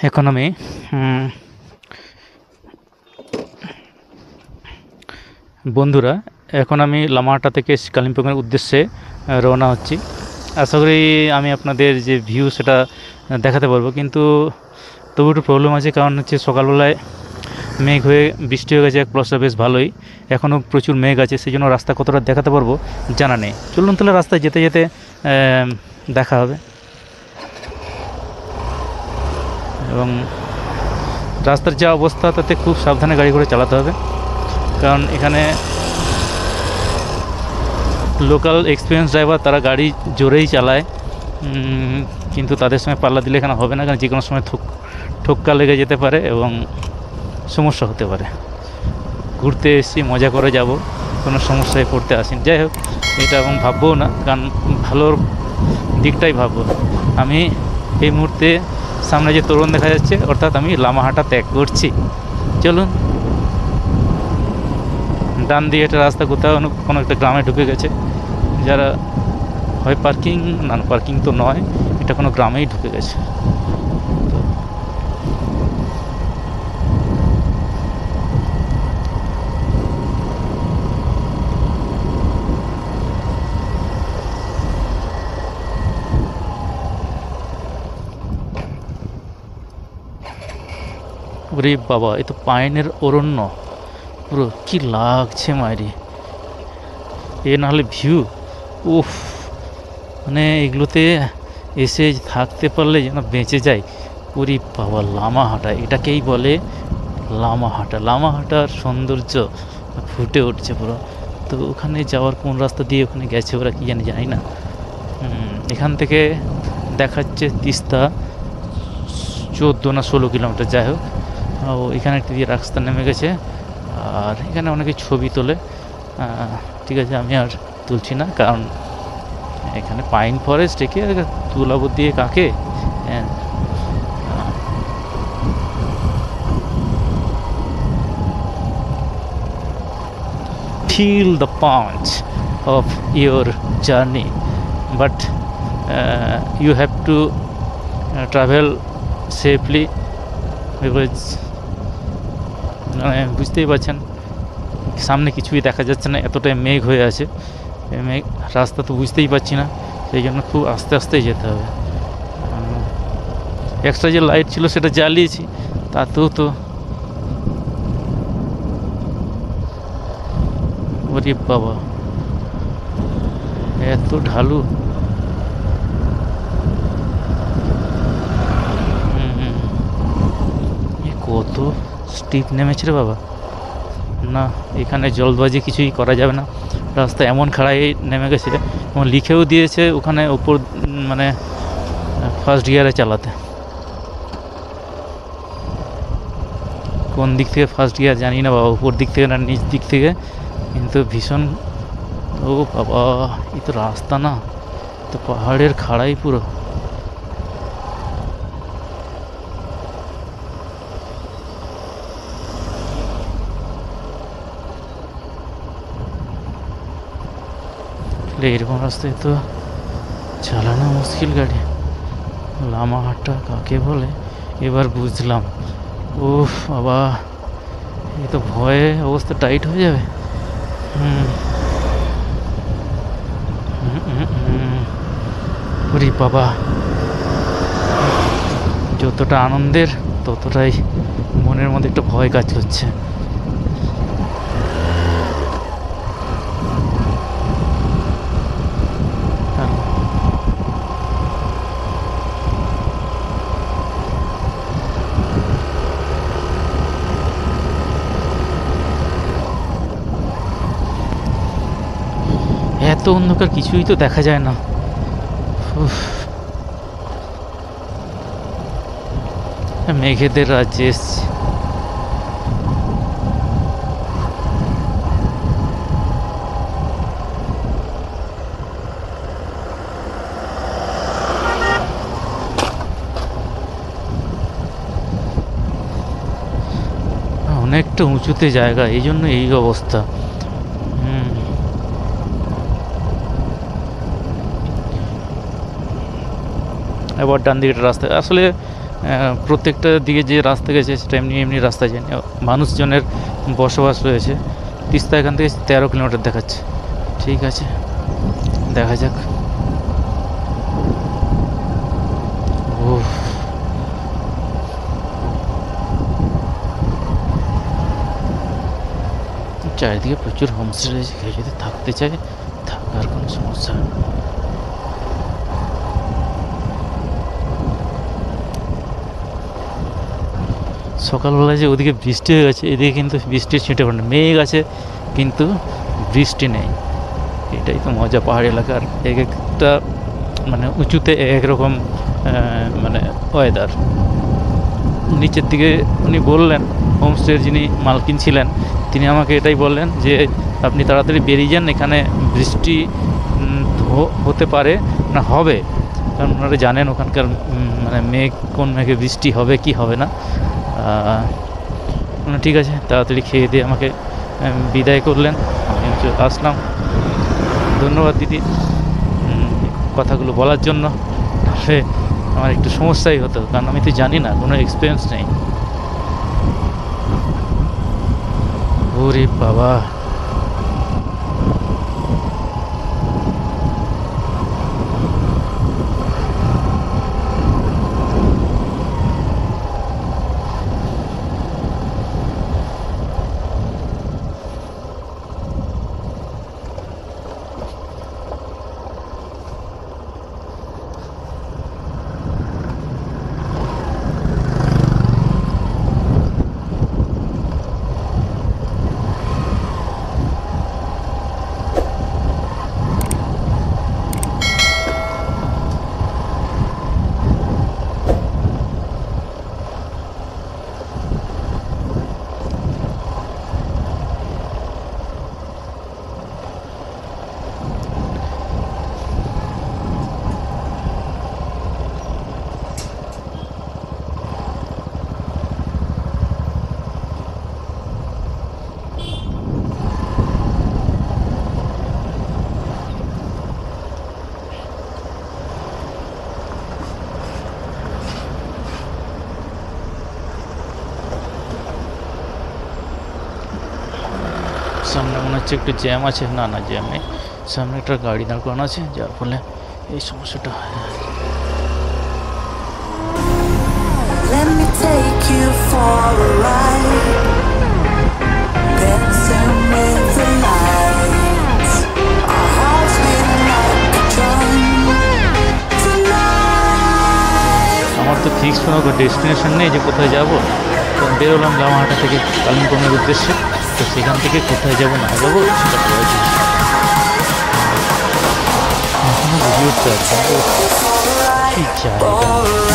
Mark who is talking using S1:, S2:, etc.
S1: এখন আমি বন্ধুরা, এখন আমি লামাহাটা থেকে কালিম্পংয়ের উদ্দেশ্যে রওনা হচ্ছি। আশা করি আমি আপনাদের যে ভিউ সেটা দেখাতে পারবো, কিন্তু তবু একটু প্রবলেম আছে, কারণ হচ্ছে সকালবেলায় মেঘ হয়ে বৃষ্টি হয়ে গেছে, এক প্লসটা বেশ ভালোই, এখনও প্রচুর মেঘ আছে, সেই জন্য রাস্তা কতটা দেখাতে পারবো জানা নেই। চলুন তাহলে রাস্তায় যেতে যেতে দেখা হবে। এবং রাস্তার যা অবস্থা তাতে খুব সাবধানে গাড়ি করে চালাতে হবে, কারণ এখানে লোকাল এক্সপিরিয়েন্স ড্রাইভার তারা গাড়ি জোরেই চালায়, কিন্তু তাদের সঙ্গে পাল্লা দিলে এখানে হবে না, কারণ যে কোনো সময় ঠোক্কা লেগে যেতে পারে এবং সমস্যা হতে পারে। ঘুরতে এসেছি, মজা করে যাব, কোনো সমস্যায় পড়তে আসিনি। যাই হোক, এটা এবং ভাববও না, কারণ ভালোর দিকটাই ভাববো। আমি এই মুহূর্তে সামনে যে তোরণ দেখা যাচ্ছে, অর্থাৎ আমি লামাহাটা ত্যাগ করছি। চলুন, ডান দিয়ে একটা রাস্তা কোথাও কোনো একটা গ্রামে ঢুকে গেছে, যারা হয় পার্কিং, না পার্কিং তো নয়, এটা কোনো গ্রামেই ঢুকে গেছে। ওরে বাবা, এ তো পাইনের অরণ্য পুরো, কি লাগছে মায়েরি, এ নাহলে ভিউ, উফ, মানে এগুলোতে এসে থাকতে পারলে যেন বেঁচে যায়। ওরে বাবা, লামাহাটা, এটাকেই বলে লামাহাটা। লামাহাটার সৌন্দর্য ফুটে উঠছে পুরো। তো ওখানে যাওয়ার কোন রাস্তা দিয়ে ওখানে গেছে ওরা, কি জানি না। এখান থেকে দেখাচ্ছে তিস্তা 14 না 16 কিলোমিটার, যাই হোক। ও এখানে একটি দিয়ে রাস্তা নেমে গেছে, আর এখানে অনেকে ছবি তোলে। ঠিক আছে, আমি আর তুলছি না, কারণ এখানে পাইন ফরেস্ট, একে তুলাবো দিয়ে কাকে। feel the punch of your journey, but you have to travel safely, because বুঝতেই পারছেন সামনে কিছুই দেখা যাচ্ছে না, এতটাই মেঘ হয়ে আছে। মেঘ, রাস্তা তো বুঝতেই পারছি না, সেই জন্য খুব আস্তে আস্তেই যেতে হবে। এক্সট্রা যে লাইট ছিল সেটা জ্বালিয়েছি, তাতেও তো, ওরে বাবা, এত ঢালু। কত স্টিপ নেমেছে রে বাবা। না, এখানে জলবাজি কিছুই করা যাবে না, রাস্তা এমন খাড়াই নেমে গেছে, এবং লিখেও দিয়েছে ওখানে ওপর, মানে ফার্স্ট গিয়ারে চালাতে। কোন দিক থেকে ফার্স্ট গিয়ার জানি না বাবা, উপর দিক থেকে না নিচ দিক থেকে, কিন্তু ভীষণ, ও বাবা, এই তো রাস্তা না, তো পাহাড়ের খাড়াই পুরো। এরকম রাস্তায় তো চালানো মুশকিল গাড়ি। লামাহাটটা কাকে বলে এবার বুঝলাম। উফ বাবা, এ তো ভয়ে অবস্থা টাইট হয়ে যাবে। ওরে বাবা, যতটা আনন্দের ততটাই মনের মধ্যে একটা ভয় কাজ করছে। এত অন্ধকার, কিছুই তো দেখা যায় না। মেঘেদের রাজ্যে এসছি। অনেকটা উঁচুতে জায়গা, এই জন্য এই অবস্থা। এবার ডান দিকের রাস্তা, আসলে প্রত্যেকটা দিকে যে রাস্তা গেছে সেটা এমনি এমনি রাস্তা যায়নি, মানুষজনের বসবাস রয়েছে। তিস্তা এখান থেকে 13 কিলোমিটার দেখাচ্ছে। ঠিক আছে, দেখা যাক। উফ, চারিদিকে প্রচুর হোমস্টে রয়েছে, কেউ যদি থাকতে চায় থাকার কোনো সমস্যা নেই। সকালবেলায় যে ওদিকে বৃষ্টি হয়ে গেছে, এদিকে কিন্তু বৃষ্টির ছিটে পড়ে না, মেঘ আছে কিন্তু বৃষ্টি নেই। এটাই তো মজা পাহাড়ি এলাকার। এক একটা মানে উঁচুতে এক রকম মানে ওয়েদার। নিচের দিকে উনি বললেন, হোমস্টের যিনি মালকিন ছিলেন তিনি আমাকে এটাই বললেন যে আপনি তাড়াতাড়ি বেরিয়ে যান, এখানে বৃষ্টি হতে পারে না হবে, কারণ ওনারা জানেন ওখানকার মানে মেঘ কোন মেঘে বৃষ্টি হবে কি হবে না। ঠিক আছে, তাড়াতাড়ি খেয়ে দিয়ে আমাকে বিদায় করলেন, আমি আসলাম। ধন্যবাদ দিদি কথাগুলো বলার জন্য। তাহলে আমার একটু সমস্যাই হতো, কারণ আমি তো জানি না, কোনো এক্সপিরিয়েন্স নেই। ওরে বাবা, সামনে মনে হচ্ছে একটু জ্যাম আছে। না না, জ্যাম নেই, সামনে একটা গাড়ি দাঁড় করানো আছে, যার ফলে এই সমস্যাটা হয়। Let me take you for a ride, dancing with the lights, our hearts beating like a drum tonight. আমার তো ফিক্স কোনো ডেস্টিনেশন নেই যে কোথায় যাব। তো বেরোলাম লামাহাটা থেকে কালিম্পংয়ের উদ্দেশ্যে। তো সেখান থেকে কোথায় যাব না যাবো সেটা বলা যায় এখনো বুঝে উঠতে পারছি কি জায়গা।